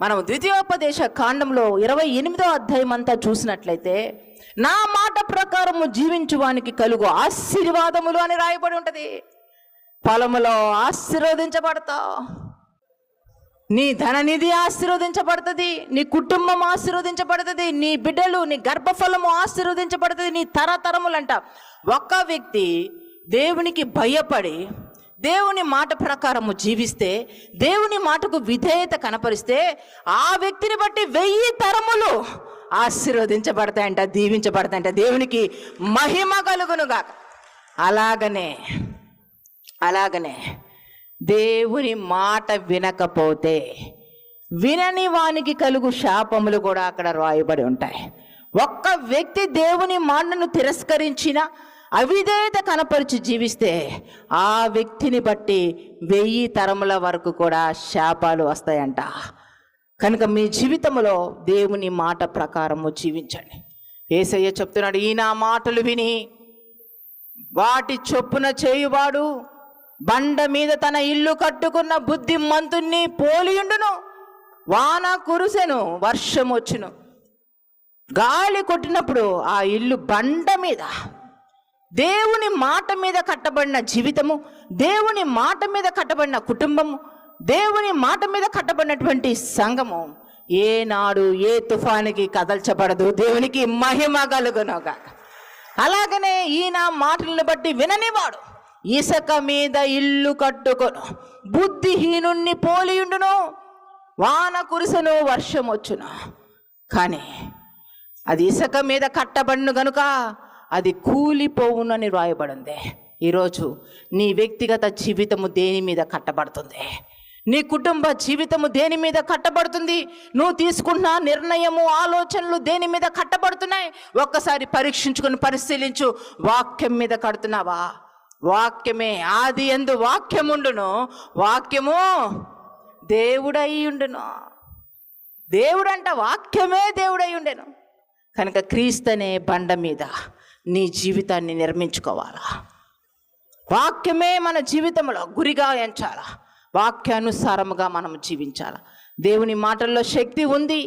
మనం ద్వితీయోపదేశ కాండంలో 28వ అధ్యాయం అంతా చూసినట్లయితే, నా మాట ప్రకారము జీవించువానికి కలుగు ఆశీర్వాదములు అని రాయబడి ఉంటుంది. పొలములో ఆశీర్వదించబడతావు, నీ ధననిధి ఆశీర్వదించబడుతుంది, నీ కుటుంబం ఆశీర్వదించబడుతుంది, నీ బిడ్డలు, నీ గర్భఫలము ఆశీర్వదించబడుతుంది, నీ తరతరములంట. ఒక్క వ్యక్తి దేవునికి భయపడి దేవుని మాట ప్రకారము జీవిస్తే, దేవుని మాటకు విధేయత కనపరిస్తే, ఆ వ్యక్తిని బట్టి 1000 తరములు ఆశీర్వదించబడతాయంట, దీవించబడతాయంట. దేవునికి మహిమ కలుగునుగాక. అలాగనే దేవుని మాట వినకపోతే వినని వానికి కలుగు శాపములు కూడా అక్కడ రాయబడి ఉంటాయి. ఒక్క వ్యక్తి దేవుని మాటను తిరస్కరించిన, అవిధేయత కనపరిచి జీవిస్తే, ఆ వ్యక్తిని బట్టి 1000 తరముల వరకు కూడా శాపాలు వస్తాయంట. కనుక మీ జీవితంలో దేవుని మాట ప్రకారము జీవించండి. యేసయ్య చెప్తున్నాడు, ఈ నా మాటలు విని వాటి చొప్పున చేయువాడు బండ మీద తన ఇల్లు కట్టుకున్న బుద్ధిమంతుణ్ణి పోలియుండును. వాన కురిసెను, వర్షం వచ్చును, గాలి కొట్టినప్పుడు ఆ ఇల్లు బండ మీద, దేవుని మాట మీద కట్టబడిన జీవితము, దేవుని మాట మీద కట్టబడిన కుటుంబము, దేవుని మాట మీద కట్టబడినటువంటి సంఘము ఏనాడు ఏ తుఫానికి కదల్చబడదు. దేవునికి మహిమ కలుగునుగా. అలాగనే ఈయన మాటలను బట్టి విననివాడు ఇసుక మీద ఇల్లు కట్టుకొను బుద్ధిహీనుణ్ణి పోలియుండును. వాన కురిసెను, వర్షం వచ్చును, కానీ అది ఇసుక మీద కట్టబడిన గనుక అది కూలిపోవునని రాయబడింది. ఈరోజు నీ వ్యక్తిగత జీవితము దేని మీద కట్టబడుతుంది? నీ కుటుంబ జీవితము దేని మీద కట్టబడుతుంది? నువ్వు తీసుకున్న నిర్ణయము, ఆలోచనలు దేని మీద కట్టబడుతున్నాయి? ఒక్కసారి పరీక్షించుకొని పరిశీలించు. వాక్యం మీద కడుతున్నావా? వాక్యమే ఆది యందు వాక్యముండును, వాక్యము దేవుడై ఉండును. దేవుడంట వాక్యమే దేవుడై ఉండెను. కనుక క్రీస్తనే బండ మీద నీ జీవితాన్ని నిర్మించుకోవాలా. వాక్యమే మన జీవితంలో గురిగా ఎంచాలా. వాక్యానుసారముగా మనం జీవించాలి. దేవుని మాటల్లో శక్తి ఉంది.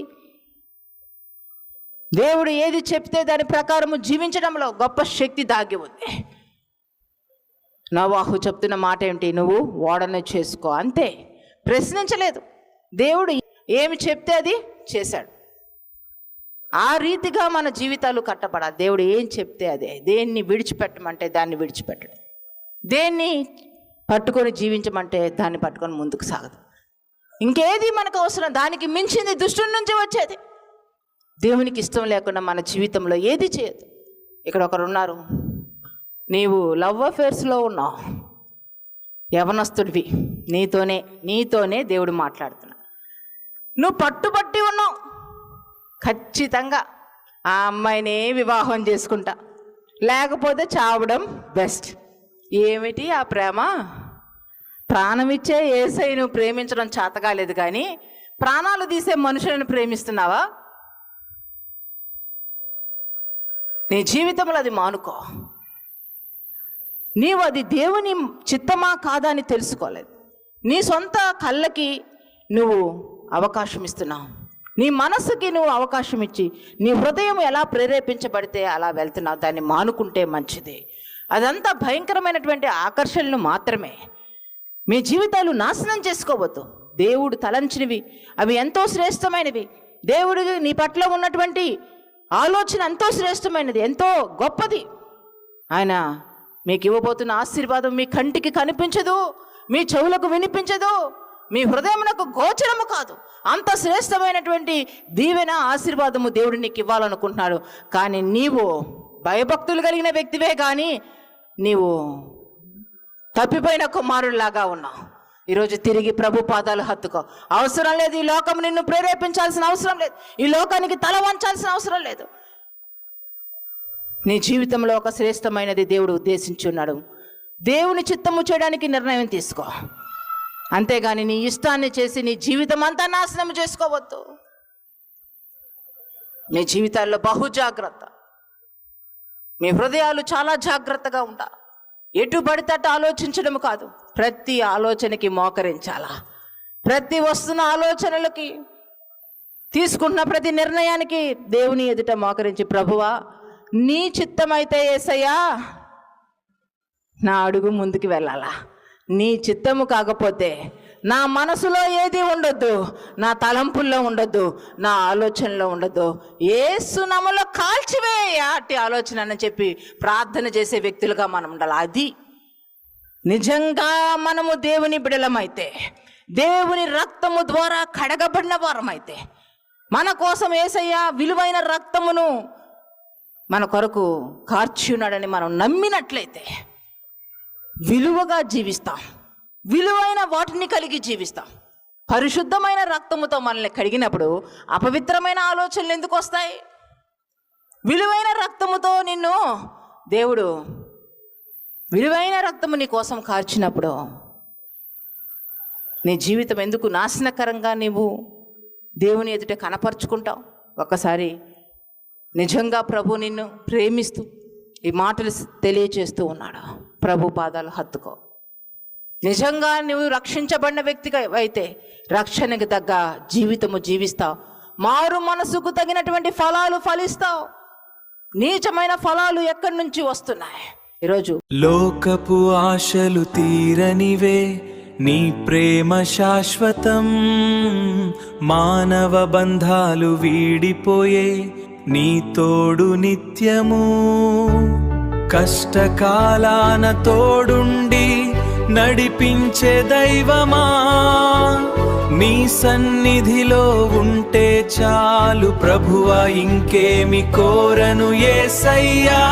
దేవుడు ఏది చెప్తే దాని ప్రకారము జీవించడంలో గొప్ప శక్తి దాగి ఉంది. నోవాహు చెప్తున్న మాట ఏంటి? నువ్వు ఓడను చేసుకో, అంతే. ప్రశ్నించలేదు. దేవుడు ఏమి చెప్తే అది చేశాడు. ఆ రీతిగా మన జీవితాలు కట్టబడాలి. దేవుడు ఏం చెప్తే అదే. దేన్ని విడిచిపెట్టమంటే దాన్ని విడిచిపెట్టడు. దేన్ని పట్టుకొని జీవించమంటే దాన్ని పట్టుకొని ముందుకు సాగదు. ఇంకేది మనకు అవసరం, దానికి మించింది దుష్టుని నుంచి వచ్చేది. దేవునికి ఇష్టం లేకుండా మన జీవితంలో ఏది చేయదు. ఇక్కడ ఒకరు ఉన్నారు, నీవు లవ్ అఫేర్స్లో ఉన్నావు, యవనస్తుడివి, నీతోనే దేవుడు మాట్లాడుతున్నాడు. నువ్వు పట్టుబట్టి ఉన్నావు, ఖచ్చితంగా ఆ అమ్మాయినే వివాహం చేసుకుంటా, లేకపోతే చావడం బెస్ట్. ఏమిటి ఆ ప్రేమ? ప్రాణమిచ్చే యేసయ్య నువ్వు ప్రేమించడం చేతకాలేదు, కానీ ప్రాణాలు తీసే మనుషులను ప్రేమిస్తున్నావా? నీ జీవితంలో అది మానుకో. నీవు అది దేవుని చిత్తమా కాదా అని తెలుసుకోలేదు. నీ సొంత కళ్ళకి నువ్వు అవకాశం ఇస్తున్నావు. నీ మనసుకి నువ్వు అవకాశం ఇచ్చి నీ హృదయం ఎలా ప్రేరేపించబడితే అలా వెళ్తున్నావు. దాన్ని మానుకుంటే మంచిది. అదంతా భయంకరమైనటువంటి ఆకర్షణలు మాత్రమే. మీ జీవితాలు నాశనం చేసుకోవద్దు. దేవుడు తలంచినవి అవి ఎంతో శ్రేష్టమైనవి. దేవుడు నీ పట్ల ఉన్నటువంటి ఆలోచన ఎంతో శ్రేష్టమైనది, ఎంతో గొప్పది. ఆయన మీకు ఇవ్వబోతున్న ఆశీర్వాదం మీ కంటికి కనిపించదు, మీ చెవులకు వినిపించదు, మీ హృదయమునకు గోచరము కాదు. అంత శ్రేష్టమైనటువంటి దీవెన, ఆశీర్వాదము దేవుడు నీకు ఇవ్వాలనుకుంటున్నాడు. కానీ నీవు భయభక్తులు కలిగిన వ్యక్తివే, కానీ నీవు తప్పిపోయిన కుమారుడిలాగా ఉన్నావు. ఈరోజు తిరిగి ప్రభు పాదాలు హత్తుకో. అవసరం లేదు, ఈ లోకం నిన్ను ప్రేరేపించాల్సిన అవసరం లేదు, ఈ లోకానికి తల వంచాల్సిన అవసరం లేదు. నీ జీవితంలో ఒక శ్రేష్టమైనది దేవుడు ఉద్దేశించి ఉన్నాడు. దేవుని చిత్తము చేయడానికి నిర్ణయం తీసుకో, అంతేగాని నీ ఇష్టాన్ని చేసి నీ జీవితం అంతా నాశనం చేసుకోవద్దు. మీ జీవితాల్లో బహు జాగ్రత్త. మీ హృదయాలు చాలా జాగ్రత్తగా ఉండాలి. ఎటు పడితే అటు ఆలోచించడం కాదు, ప్రతి ఆలోచనకి మోకరించాలా. ప్రతి వస్తున్న ఆలోచనలకి తీసుకుంటున్న ప్రతి నిర్ణయానికి దేవుని ఎదుట మోకరించి, ప్రభువా నీ చిత్తమైతే యేసయ్యా నా అడుగు ముందుకు వెళ్ళాలా, నీ చిత్తము కాకపోతే నా మనసులో ఏది ఉండొద్దు, నా తలంపుల్లో ఉండొద్దు, నా ఆలోచనలో ఉండొద్దు, యేసు నామములో కాల్చివేయ అట్టి ఆలోచన అని చెప్పి ప్రార్థన చేసే వ్యక్తులుగా మనం ఉండాలి. అది నిజంగా మనము దేవుని బిడలమైతే, దేవుని రక్తము ద్వారా కడగబడిన వారమైతే, మన కోసం యేసయ్య విలువైన రక్తమును మన కొరకు కార్చి ఉన్నాడని మనం నమ్మినట్లయితే విలువగా జీవిస్తాం, విలువైన వాటిని కలిగి జీవిస్తాం. పరిశుద్ధమైన రక్తముతో మనల్ని కడిగినప్పుడు అపవిత్రమైన ఆలోచనలు ఎందుకు వస్తాయి? విలువైన రక్తముతో నిన్ను దేవుడు, విలువైన రక్తము నీ కోసం కార్చినప్పుడు నీ జీవితం ఎందుకు నాశనకరంగా నీవు దేవుని ఎదుట కనపరుచుకుంటావు? ఒకసారి నిజంగా ప్రభు నిన్ను ప్రేమిస్తూ ఈ మాటలు తెలియచేస్తూ ఉన్నాడు. ప్రభు పాదాలు హత్తుకో. నిజంగా నువ్వు రక్షించబడిన వ్యక్తిగా అయితే రక్షణకు తగ్గ జీవితము జీవిస్తావు, మారు మనసుకు తగినటువంటి ఫలాలు ఫలిస్తావు. నీచమైన ఫలాలు ఎక్కడి నుంచి వస్తున్నాయి? ఈరోజు లోకపు ఆశలు తీరనివే, నీ ప్రేమ శాశ్వతం. మానవ బంధాలు వీడిపోయే, నీ తోడు నిత్యము. కష్టకాలాన తోడుండి నడిపించే దైవమా, నీ సన్నిధిలో ఉంటే చాలు ప్రభువా, ఇంకేమి కోరను యేసయ్యా.